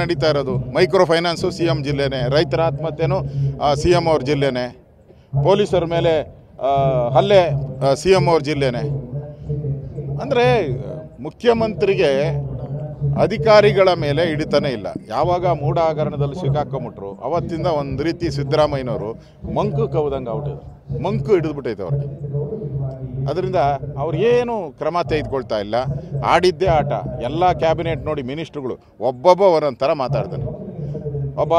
ನಡೀತಾ ಇರೋದು micro finance CM ಜಿಲ್ಲೆನೇ, ರೈತರ ಆತ್ಮಹತ್ಯೆನೂ ಸಿಎಂ ಅವ್ರ ಜಿಲ್ಲೆನೇ, ಪೊಲೀಸರ ಮೇಲೆ ಹಲ್ಲೆ ಸಿಎಂ ಅವ್ರ ಜಿಲ್ಲೆನೇ. ಅಂದರೆ ಮುಖ್ಯಮಂತ್ರಿಗೆ ಅಧಿಕಾರಿಗಳ ಮೇಲೆ ಹಿಡಿತಾನೆ ಇಲ್ಲ. ಯಾವಾಗ ಮೂಢ ಹಗರಣದಲ್ಲಿ ಸಿಕ್ಕಾಕೊಂಬಿಟ್ರು ಅವತ್ತಿಂದ ಒಂದು ರೀತಿ ಸಿದ್ದರಾಮಯ್ಯನವರು ಮಂಕು ಕವ್ದಂಗೆ ಔಟಿದ್ರು, ಮಂಕು ಹಿಡಿದ್ಬಿಟ್ಟೈತೆ ಅವ್ರಿಗೆ. ಅದರಿಂದ ಅವ್ರೇನು ಕ್ರಮ ತೆಗೆದುಕೊಳ್ತಾ ಇಲ್ಲ. ಆಡಿದ್ದೇ ಆಟ. ಎಲ್ಲ ಕ್ಯಾಬಿನೆಟ್ ನೋಡಿ ಮಿನಿಸ್ಟ್ರುಗಳು ಒಬ್ಬೊಬ್ಬ ಒಂದೊಂದು ಥರ ಮಾತಾಡ್ತಾನೆ. ಒಬ್ಬ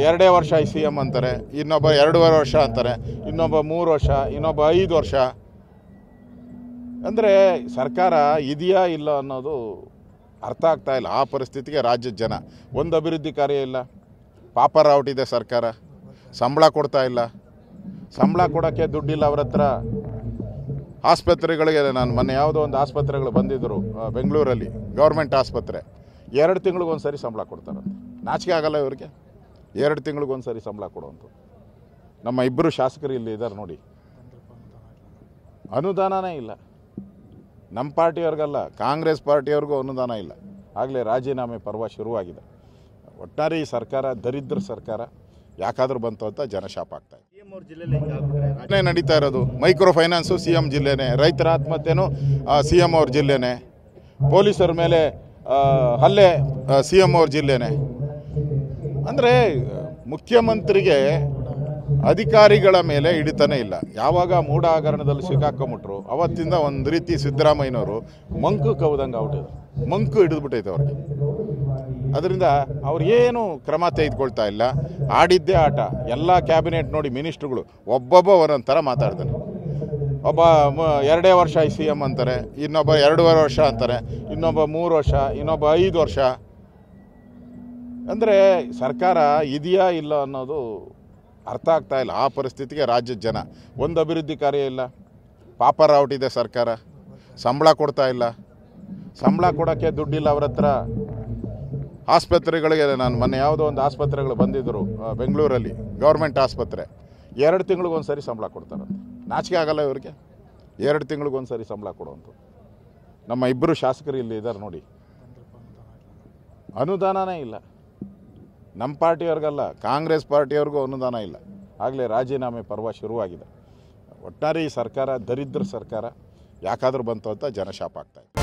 2 ವರ್ಷ ಸಿ ಎಮ್ ಅಂತಾರೆ, ಇನ್ನೊಬ್ಬ 2.5 ವರ್ಷ ಅಂತಾರೆ, ಇನ್ನೊಬ್ಬ 3 ವರ್ಷ, ಇನ್ನೊಬ್ಬ 5 ವರ್ಷ. ಅಂದರೆ ಸರ್ಕಾರ ಇದೆಯಾ ಇಲ್ಲ ಅನ್ನೋದು ಅರ್ಥ ಆಗ್ತಾ ಇಲ್ಲ. ಆ ಪರಿಸ್ಥಿತಿಗೆ ರಾಜ್ಯದ ಜನ. ಒಂದು ಅಭಿವೃದ್ಧಿ ಕಾರ್ಯ ಇಲ್ಲ, ಪಾಪರ ಔಟಿದೆ ಸರ್ಕಾರ, ಸಂಬಳ ಕೊಡ್ತಾ ಇಲ್ಲ. ಸಂಬಳ ಕೊಡೋಕ್ಕೆ ದುಡ್ಡಿಲ್ಲ ಅವ್ರ ಹತ್ರ. ಆಸ್ಪತ್ರೆಗಳಿಗೆ ನಾನು ಮೊನ್ನೆ ಯಾವುದೋ ಒಂದು ಆಸ್ಪತ್ರೆಗಳು ಬಂದಿದ್ದರು ಬೆಂಗಳೂರಲ್ಲಿ, ಗೌರ್ಮೆಂಟ್ ಆಸ್ಪತ್ರೆ. 2 ತಿಂಗಳಿಗೊಂದು ಸರಿ ಸಂಬಳ ಕೊಡ್ತಾರಂತೆ. ನಾಚಿಕೆ ಆಗಲ್ಲ ಇವ್ರಿಗೆ? 2 ತಿಂಗಳಿಗೊಂದು ಸರಿ ಸಂಬಳ ಕೊಡುವಂಥ ನಮ್ಮ ಇಬ್ಬರು ಶಾಸಕರು ಇಲ್ಲಿ ಇದ್ದಾರೆ ನೋಡಿ. ಅನುದಾನನೇ ಇಲ್ಲ. ನಮ್ಮ ಪಾರ್ಟಿಯವ್ರಿಗಲ್ಲ, ಕಾಂಗ್ರೆಸ್ ಪಾರ್ಟಿಯವ್ರಿಗೂ ಅನುದಾನ ಇಲ್ಲ. ಆಗಲೇ ರಾಜೀನಾಮೆ ಪರ್ವ ಶುರುವಾಗಿದೆ. ಒಟ್ಟಾರೆ ಈ ಸರ್ಕಾರ ದರಿದ್ರ ಸರ್ಕಾರ. ಯಾಕಾದರೂ ಬಂತು ಅಂತ ಜನಶಾಪ ಆಗ್ತಾ ಇದೆ. ನಡೀತಾ ಇರೋದು ಮೈಕ್ರೋ ಫೈನಾನ್ಸು ಸಿಎಂ ಜಿಲ್ಲೆನೇ, ರೈತರ ಆತ್ಮಹತ್ಯೆನೂ ಸಿಎಂ ಅವ್ರ ಜಿಲ್ಲೆನೇ, ಪೊಲೀಸರ ಮೇಲೆ ಹಲ್ಲೆ ಸಿಎಂ ಅವ್ರ ಜಿಲ್ಲೆನೇ. ಅಂದರೆ ಮುಖ್ಯಮಂತ್ರಿಗೆ ಅಧಿಕಾರಿಗಳ ಮೇಲೆ ಹಿಡಿತಾನೆ ಇಲ್ಲ. ಯಾವಾಗ ಮೂಢ ಹಗರಣದಲ್ಲಿ ಸಿಕ್ಕಾಕೊಂಬಿಟ್ರು ಅವತ್ತಿಂದ ಒಂದು ರೀತಿ ಸಿದ್ದರಾಮಯ್ಯನವರು ಮಂಕು ಕವ್ದಂಗೆ ಔಟಿದ್ರು, ಮಂಕು ಹಿಡಿದ್ಬಿಟ್ಟೈತೆ ಅವ್ರಿಗೆ. ಅದರಿಂದ ಅವ್ರೇನು ಕ್ರಮ ತೆಗೆದುಕೊಳ್ತಾ ಇಲ್ಲ. ಆಡಿದ್ದೇ ಆಟ. ಎಲ್ಲ ಕ್ಯಾಬಿನೆಟ್ ನೋಡಿ ಮಿನಿಸ್ಟ್ರುಗಳು ಒಬ್ಬೊಬ್ಬ ಒಂದೊಂದು ಥರ ಮಾತಾಡ್ತಾನೆ. ಒಬ್ಬ 2 ವರ್ಷ ಸಿ ಎಮ್ ಅಂತಾರೆ, ಇನ್ನೊಬ್ಬ 2.5 ವರ್ಷ ಅಂತಾರೆ, ಇನ್ನೊಬ್ಬ 3 ವರ್ಷ, ಇನ್ನೊಬ್ಬ 5 ವರ್ಷ. ಅಂದರೆ ಸರ್ಕಾರ ಇದೆಯಾ ಇಲ್ಲ ಅನ್ನೋದು ಅರ್ಥ ಆಗ್ತಾ ಇಲ್ಲ. ಆ ಪರಿಸ್ಥಿತಿಗೆ ರಾಜ್ಯದ ಜನ. ಒಂದು ಅಭಿವೃದ್ಧಿ ಕಾರ್ಯ ಇಲ್ಲ, ಪಾಪರ ಔಟಿದೆ ಸರ್ಕಾರ, ಸಂಬಳ ಕೊಡ್ತಾ ಇಲ್ಲ. ಸಂಬಳ ಕೊಡೋಕ್ಕೆ ದುಡ್ಡಿಲ್ಲ ಅವ್ರ ಹತ್ರ. ಆಸ್ಪತ್ರೆಗಳಿಗೆ ನಾನು ಮೊನ್ನೆ ಯಾವುದೋ ಒಂದು ಆಸ್ಪತ್ರೆಗಳು ಬಂದಿದ್ದರು ಬೆಂಗಳೂರಲ್ಲಿ, ಗೌರ್ಮೆಂಟ್ ಆಸ್ಪತ್ರೆ. 2 ತಿಂಗಳಿಗೊಂದು ಸರಿ ಸಂಬಳ ಕೊಡ್ತಾರಂತೆ. ನಾಚಿಕೆ ಆಗಲ್ಲ ಇವ್ರಿಗೆ? 2 ತಿಂಗಳಿಗೊಂದು ಸರಿ ಸಂಬಳ ಕೊಡುವಂಥ ನಮ್ಮ ಇಬ್ಬರು ಶಾಸಕರು ಇಲ್ಲಿ ಇದ್ದಾರೆ ನೋಡಿ. ಅನುದಾನನೇ ಇಲ್ಲ. ನಮ್ಮ ಪಾರ್ಟಿಯವ್ರಿಗಲ್ಲ, ಕಾಂಗ್ರೆಸ್ ಪಾರ್ಟಿಯವ್ರಿಗೂ ಅನುದಾನ ಇಲ್ಲ. ಆಗಲೇ ರಾಜೀನಾಮೆ ಪರ್ವ ಶುರುವಾಗಿದೆ. ಒಟ್ಟಾರೆ ಈ ಸರ್ಕಾರ ದರಿದ್ರ ಸರ್ಕಾರ. ಯಾಕಾದರೂ ಬಂತು ಅಂತ ಜನಶಾಪ ಆಗ್ತಾ ಇದೆ.